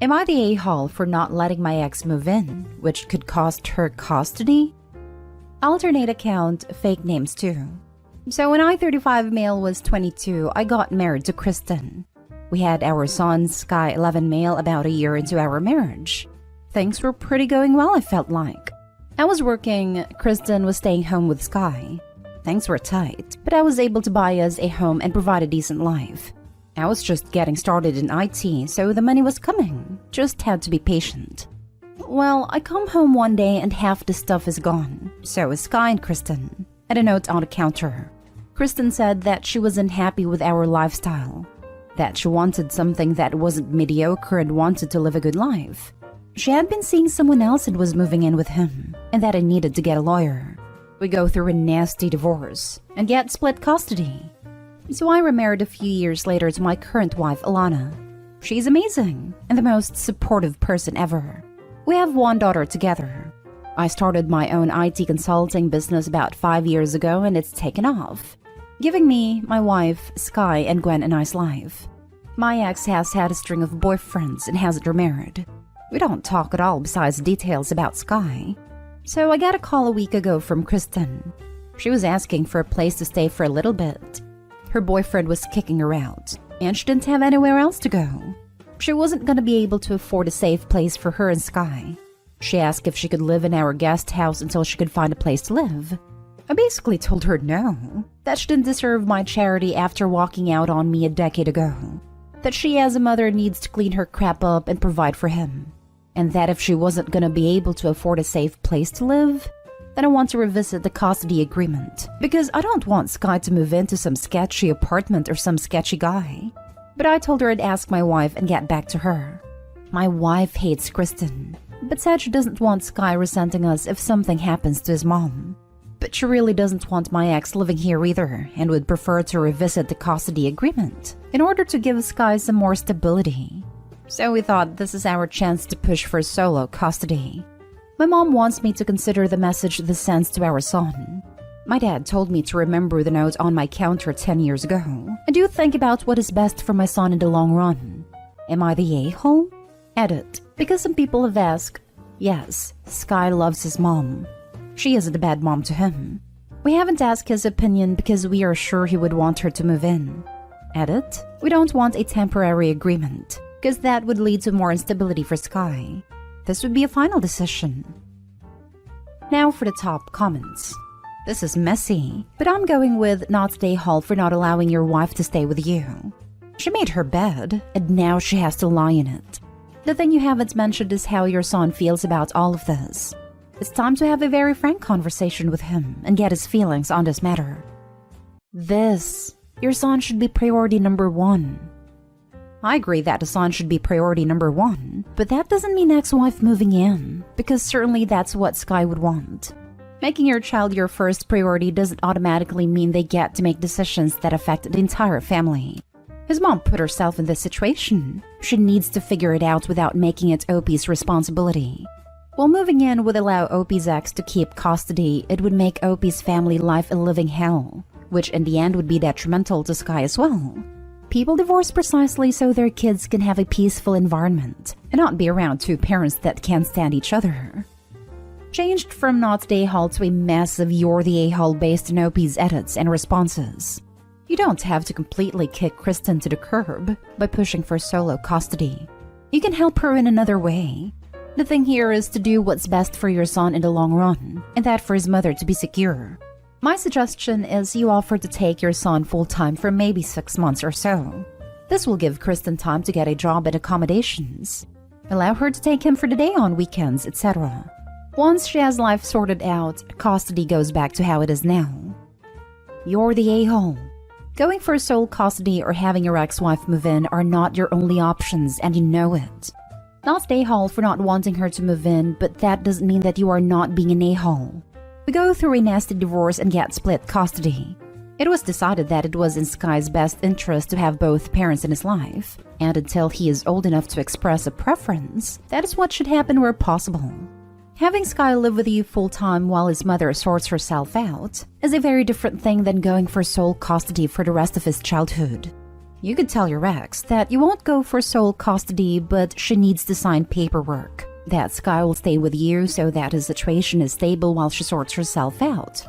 Am I the a-hole for not letting my ex move in, which could cost her custody? Alternate account, fake names too. So when I-35 male was 22, I got married to Kristen. We had our son, Sky 11 male, about a year into our marriage. Things were pretty going well, I felt like. I was working, Kristen was staying home with Sky. Things were tight, but I was able to buy us a home and provide a decent life. I was just getting started in IT, so the money was coming. Just had to be patient. Well, I come home one day and half the stuff is gone. So is Sky and Kristen. And a note on the counter. Kristen said that she wasn't happy with our lifestyle. That she wanted something that wasn't mediocre and wanted to live a good life. She had been seeing someone else and was moving in with him, and that I needed to get a lawyer. We go through a nasty divorce and get split custody. So I remarried a few years later to my current wife, Alana. She's amazing and the most supportive person ever. We have one daughter together. I started my own IT consulting business about 5 years ago and it's taken off, giving me, my wife, Sky, and Gwen a nice life. My ex has had a string of boyfriends and hasn't remarried. We don't talk at all besides details about Sky. So I got a call a week ago from Kristen. She was asking for a place to stay for a little bit. Her boyfriend was kicking her out, and she didn't have anywhere else to go. She wasn't going to be able to afford a safe place for her and Sky. She asked if she could live in our guest house until she could find a place to live. I basically told her no, that she didn't deserve my charity after walking out on me a decade ago, that she as a mother needs to clean her crap up and provide for him, and that if she wasn't going to be able to afford a safe place to live, then I want to revisit the custody agreement, because I don't want Sky to move into some sketchy apartment or some sketchy guy. But I told her I'd ask my wife and get back to her. My wife hates Kristen, but said she doesn't want Sky resenting us if something happens to his mom. But she really doesn't want my ex living here either and would prefer to revisit the custody agreement in order to give Sky some more stability. So we thought this is our chance to push for solo custody. My mom wants me to consider the message this sends to our son. My dad told me to remember the note on my counter 10 years ago and do think about what is best for my son in the long run. Am I the a-hole? Edit. Because some people have asked, yes, Sky loves his mom. She isn't a bad mom to him. We haven't asked his opinion because we are sure he would want her to move in. Edit. We don't want a temporary agreement because that would lead to more instability for Sky. This would be a final decision. Now for the top comments. This is messy, but I'm going with not the a-hole for not allowing your wife to stay with you. She made her bed, and now she has to lie in it. The thing you haven't mentioned is how your son feels about all of this. It's time to have a very frank conversation with him and get his feelings on this matter. Your son should be priority number 1. I agree that the son should be priority number 1, but that doesn't mean ex-wife moving in, because certainly that's what Sky would want. Making your child your first priority doesn't automatically mean they get to make decisions that affect the entire family. His mom put herself in this situation. She needs to figure it out without making it OP's responsibility. While moving in would allow OP's ex to keep custody, it would make OP's family life a living hell, which in the end would be detrimental to Sky as well. People divorce precisely so their kids can have a peaceful environment and not be around two parents that can't stand each other. Changed from not the a-hole to a massive you're the a-hole based on OP's edits and responses. You don't have to completely kick Kristen to the curb by pushing for solo custody. You can help her in another way. The thing here is to do what's best for your son in the long run, and that for his mother to be secure. My suggestion is you offer to take your son full-time for maybe 6 months or so. This will give Kristen time to get a job and accommodations. Allow her to take him for the day on weekends, etc. Once she has life sorted out, custody goes back to how it is now. You're the a-hole. Going for sole custody or having your ex-wife move in are not your only options, and you know it. Not the a-hole for not wanting her to move in, but that doesn't mean that you are not being an a-hole. We go through a nasty divorce and get split custody. It was decided that it was in Sky's best interest to have both parents in his life, and until he is old enough to express a preference, that is what should happen where possible. Having Sky live with you full-time while his mother sorts herself out is a very different thing than going for sole custody for the rest of his childhood. You could tell your ex that you won't go for sole custody, but she needs to sign paperwork. That Sky will stay with you so that his situation is stable while she sorts herself out.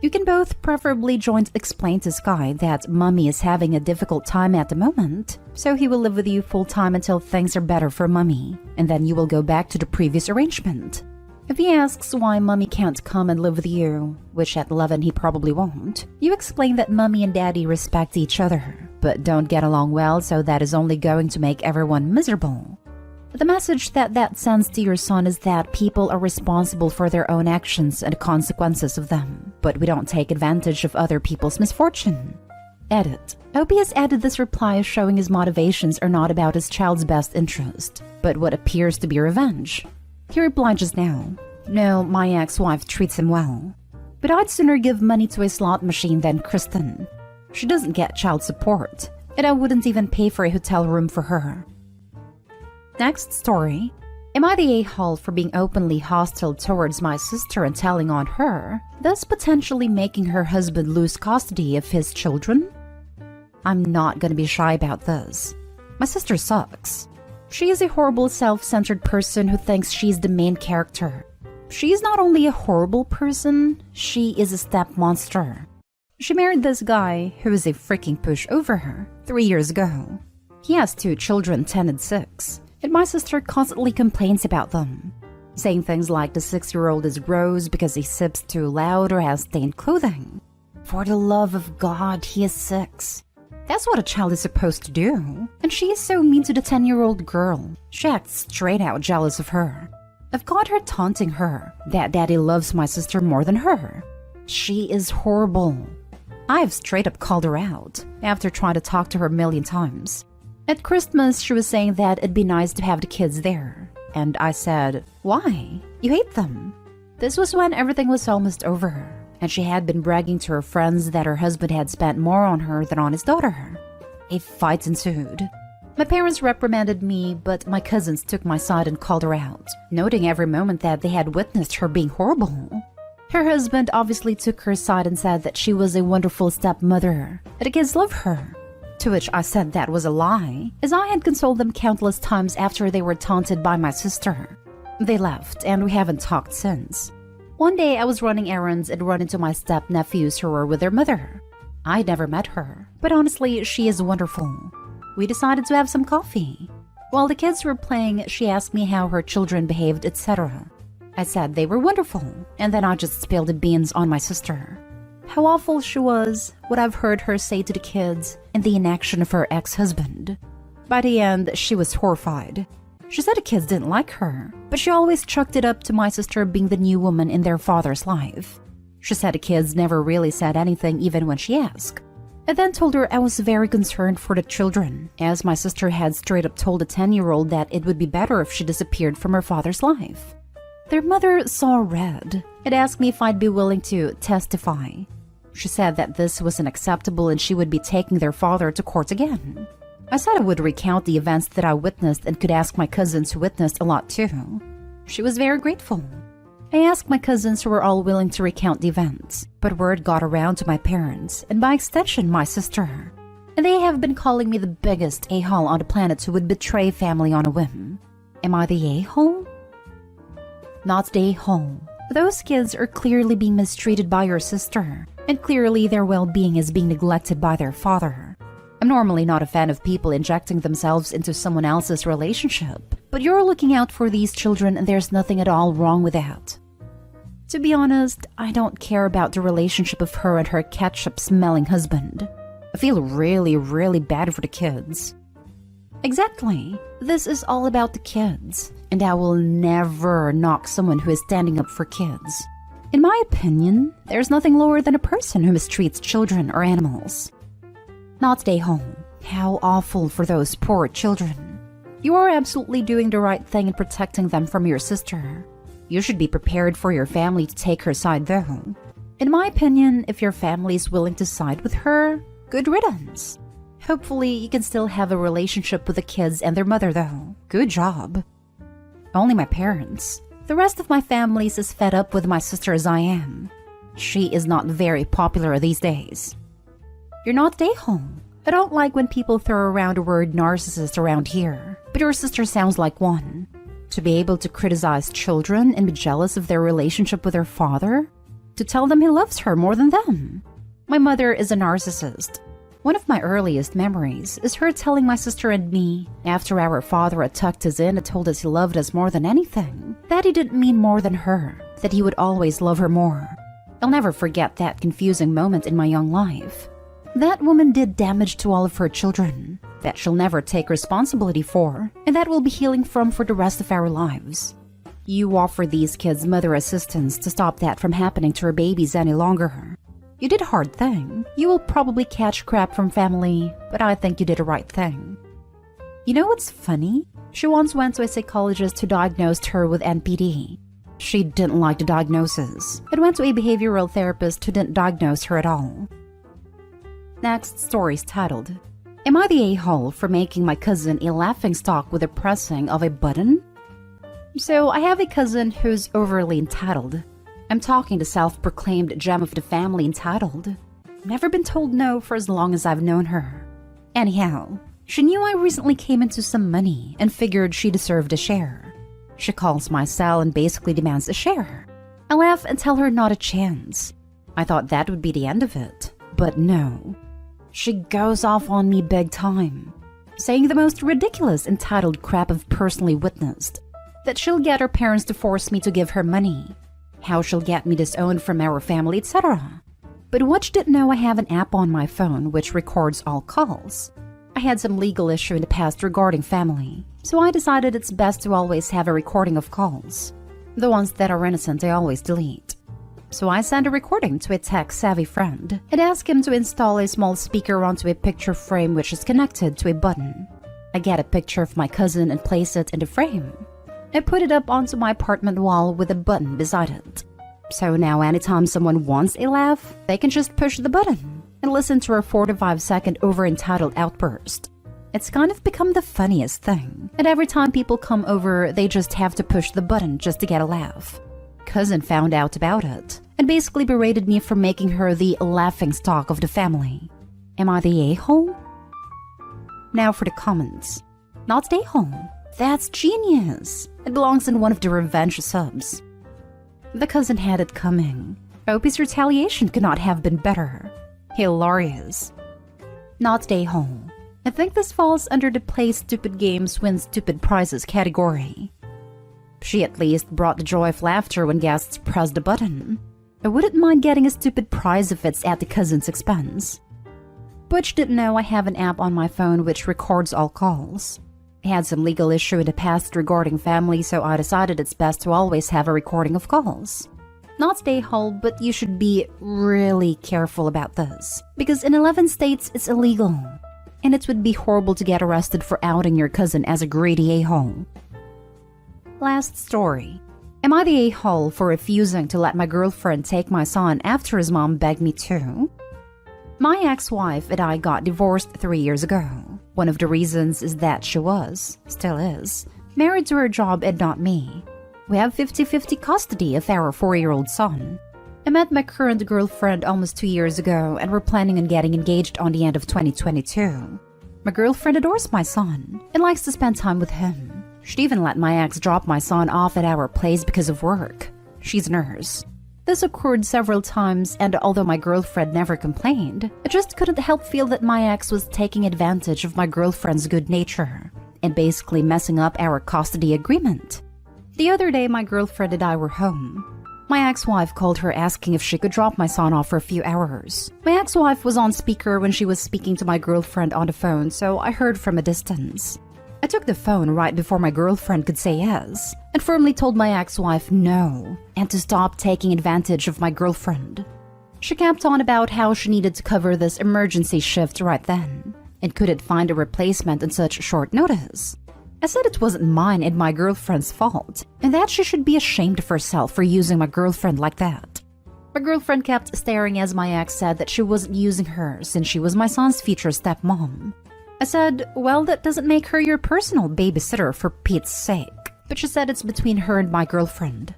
You can both preferably joint explain to Sky that Mummy is having a difficult time at the moment, so he will live with you full-time until things are better for Mummy, and then you will go back to the previous arrangement. If he asks why Mummy can't come and live with you, which at 11 he probably won't, you explain that Mummy and Daddy respect each other, but don't get along well, so that is only going to make everyone miserable. The message that sends to your son is that people are responsible for their own actions and consequences of them, but we don't take advantage of other people's misfortune. Edit. OP has added this reply showing his motivations are not about his child's best interest, but what appears to be revenge. He replied just now, "No, my ex-wife treats him well, but I'd sooner give money to a slot machine than Kristen. She doesn't get child support, and I wouldn't even pay for a hotel room for her." Next story. Am I the a-hole for being openly hostile towards my sister and telling on her, thus potentially making her husband lose custody of his children? I'm not gonna be shy about this. My sister sucks. She is a horrible self-centered person who thinks she's the main character. She is not only a horrible person, she is a step monster. She married this guy who is a freaking pushover 3 years ago. He has 2 children, 10 and 6. And my sister constantly complains about them, saying things like the 6-year-old is gross because he sips too loud or has stained clothing. For the love of God, he is 6. That's what a child is supposed to do. And she is so mean to the 10-year-old girl. She acts straight out jealous of her. I've caught her taunting her that Daddy loves my sister more than her. She is horrible. I've straight up called her out after trying to talk to her a million times. At Christmas, she was saying that it'd be nice to have the kids there. And I said, "Why? You hate them." This was when everything was almost over, and she had been bragging to her friends that her husband had spent more on her than on his daughter. A fight ensued. My parents reprimanded me, but my cousins took my side and called her out, noting every moment that they had witnessed her being horrible. Her husband obviously took her side and said that she was a wonderful stepmother, that the kids love her. To which I said that was a lie, as I had consoled them countless times after they were taunted by my sister. They left, and we haven't talked since. One day I was running errands and run into my step-nephews who were with their mother. I'd never met her, but honestly, she is wonderful. We decided to have some coffee. While the kids were playing, she asked me how her children behaved, etc. I said they were wonderful, and then I just spilled the beans on my sister. How awful she was, what I've heard her say to the kids, and the inaction of her ex-husband. By the end, she was horrified. She said the kids didn't like her, but she always chucked it up to my sister being the new woman in their father's life. She said the kids never really said anything even when she asked. I then told her I was very concerned for the children, as my sister had straight up told a 10-year-old that it would be better if she disappeared from her father's life. Their mother saw red and asked me if I'd be willing to testify. She said that this was unacceptable and she would be taking their father to court again. I said I would recount the events that I witnessed and could ask my cousins who witnessed a lot too. She was very grateful. I asked my cousins who were all willing to recount the events, but word got around to my parents, and by extension my sister. And they have been calling me the biggest a-hole on the planet who would betray family on a whim. Am I the a-hole? Not the a-hole. Those kids are clearly being mistreated by your sister, and clearly their well-being is being neglected by their father. I'm normally not a fan of people injecting themselves into someone else's relationship, but you're looking out for these children and there's nothing at all wrong with that. To be honest, I don't care about the relationship of her and her ketchup-smelling husband. I feel really bad for the kids. Exactly. This is all about the kids, and I will never knock someone who is standing up for kids. In my opinion, there's nothing lower than a person who mistreats children or animals. Not stay home. How awful for those poor children. You are absolutely doing the right thing in protecting them from your sister. You should be prepared for your family to take her side though. In my opinion, if your family is willing to side with her, good riddance. Hopefully, you can still have a relationship with the kids and their mother though. Good job. Only my parents. The rest of my family is as fed up with my sister as I am. She is not very popular these days. You're not a-hole. I don't like when people throw around the word narcissist around here, but your sister sounds like one. To be able to criticize children and be jealous of their relationship with their father? To tell them he loves her more than them? My mother is a narcissist. One of my earliest memories is her telling my sister and me, after our father had tucked us in and told us he loved us more than anything, that he didn't mean more than her, that he would always love her more. I'll never forget that confusing moment in my young life. That woman did damage to all of her children, that she'll never take responsibility for, and that we'll be healing from for the rest of our lives. You offer these kids mother assistance to stop that from happening to her babies any longer. You did a hard thing. You will probably catch crap from family, but I think you did the right thing. You know what's funny? She once went to a psychologist who diagnosed her with NPD. She didn't like the diagnosis, and went to a behavioral therapist who didn't diagnose her at all. Next story is titled, Am I the a-hole for making my cousin a laughingstock with the pressing of a button? So I have a cousin who's overly entitled. I'm talking the self-proclaimed gem of the family entitled. Never been told no for as long as I've known her. Anyhow, she knew I recently came into some money and figured she deserved a share. She calls my cell and basically demands a share. I laugh and tell her not a chance. I thought that would be the end of it, but no. She goes off on me big time, saying the most ridiculous entitled crap I've personally witnessed. That she'll get her parents to force me to give her money, how she'll get me disowned from our family, etc. But what she didn't know, I have an app on my phone which records all calls. I had some legal issue in the past regarding family, so I decided it's best to always have a recording of calls. The ones that are innocent I always delete. So I send a recording to a tech-savvy friend and ask him to install a small speaker onto a picture frame which is connected to a button. I get a picture of my cousin and place it in the frame. I put it up onto my apartment wall with a button beside it. So now anytime someone wants a laugh, they can just push the button and listen to her 45-second over-entitled outburst. It's kind of become the funniest thing, and every time people come over, they just have to push the button just to get a laugh. Cousin found out about it and basically berated me for making her the laughingstock of the family. Am I the a-hole? Now for the comments. Not the a-hole. That's genius. It belongs in one of the revenge subs. The cousin had it coming. Hope his retaliation could not have been better. Hilarious. Not the a-hole. I think this falls under the play stupid games win stupid prizes category. She at least brought the joy of laughter when guests pressed the button. I wouldn't mind getting a stupid prize if it's at the cousin's expense. Butch didn't know I have an app on my phone which records all calls. I had some legal issue in the past regarding family, so I decided it's best to always have a recording of calls. Not the a-hole, but you should be really careful about this, because in 11 states it's illegal. And it would be horrible to get arrested for outing your cousin as a greedy a-hole. Last story. Am I the a-hole for refusing to let my girlfriend take my son after his mom begged me to? My ex-wife and I got divorced 3 years ago. One of the reasons is that she was, still is, married to her job and not me. We have 50-50 custody of our 4-year-old son. I met my current girlfriend almost 2 years ago and we're planning on getting engaged on the end of 2022. My girlfriend adores my son and likes to spend time with him. She'd even let my ex drop my son off at our place because of work. She's a nurse. This occurred several times, and although my girlfriend never complained, I just couldn't help feel that my ex was taking advantage of my girlfriend's good nature and basically messing up our custody agreement. The other day, my girlfriend and I were home. My ex-wife called her asking if she could drop my son off for a few hours. My ex-wife was on speaker when she was speaking to my girlfriend on the phone, so I heard from a distance. I took the phone right before my girlfriend could say yes, and firmly told my ex-wife no, and to stop taking advantage of my girlfriend. She kept on about how she needed to cover this emergency shift right then, and couldn't find a replacement on such short notice. I said it wasn't mine and my girlfriend's fault, and that she should be ashamed of herself for using my girlfriend like that. My girlfriend kept staring as my ex said that she wasn't using her since she was my son's future stepmom. I said, well, that doesn't make her your personal babysitter for Pete's sake. But she said it's between her and my girlfriend.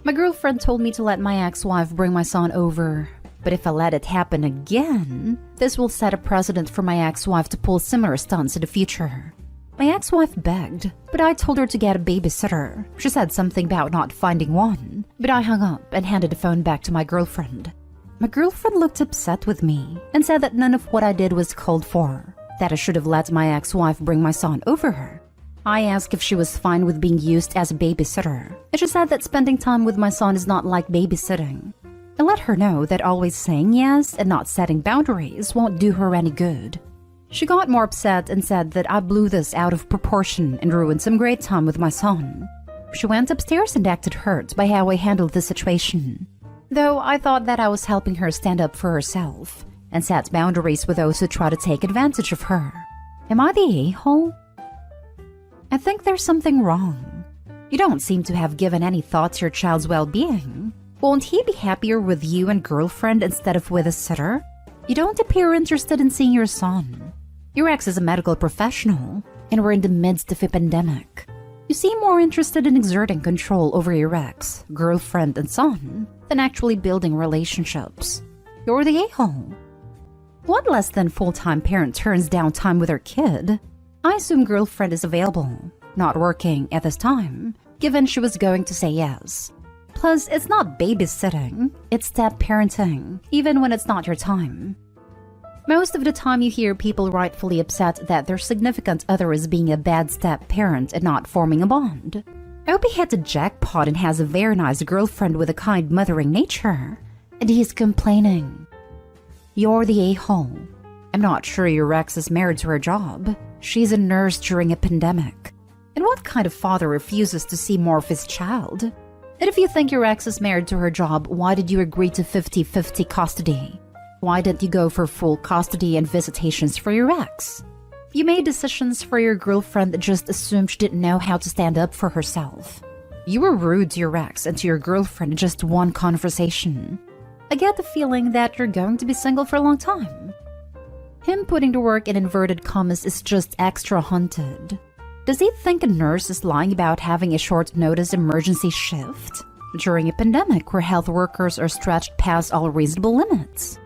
My girlfriend told me to let my ex-wife bring my son over, But if I let it happen again, this will set a precedent for my ex-wife to pull similar stunts in the future. My ex-wife begged, but I told her to get a babysitter. She said something about not finding one, but I hung up and handed the phone back to my girlfriend. My girlfriend looked upset with me and said that none of what I did was called for, that I should have let my ex-wife bring my son over her. I asked if she was fine with being used as a babysitter, and she said that spending time with my son is not like babysitting. I let her know that always saying yes and not setting boundaries won't do her any good. She got more upset and said that I blew this out of proportion and ruined some great time with my son. She went upstairs and acted hurt by how I handled the situation, though I thought that I was helping her stand up for herself and set boundaries with those who try to take advantage of her. Am I the a-hole? I think there's something wrong. You don't seem to have given any thought to your child's well-being. Won't he be happier with you and girlfriend instead of with a sitter? You don't appear interested in seeing your son. Your ex is a medical professional, and we're in the midst of a pandemic. You seem more interested in exerting control over your ex, girlfriend, and son than actually building relationships. You're the a-hole. What less than full-time parent turns down time with her kid? I assume girlfriend is available, not working at this time, given she was going to say yes. Plus, it's not babysitting, it's step-parenting, even when it's not your time. Most of the time you hear people rightfully upset that their significant other is being a bad step-parent and not forming a bond. I hope he hits a jackpot and has a very nice girlfriend with a kind mothering nature, and he's complaining. You're the a-hole. I'm not sure your ex is married to her job. She's a nurse during a pandemic. And what kind of father refuses to see more of his child? And if you think your ex is married to her job, why did you agree to 50-50 custody? Why didn't you go for full custody and visitations for your ex? You made decisions for your girlfriend that just assumed she didn't know how to stand up for herself. You were rude to your ex and to your girlfriend in just one conversation. I get the feeling that you're going to be single for a long time. Him putting to work in inverted commas is just extra hunted. Does he think a nurse is lying about having a short notice emergency shift during a pandemic where health workers are stretched past all reasonable limits?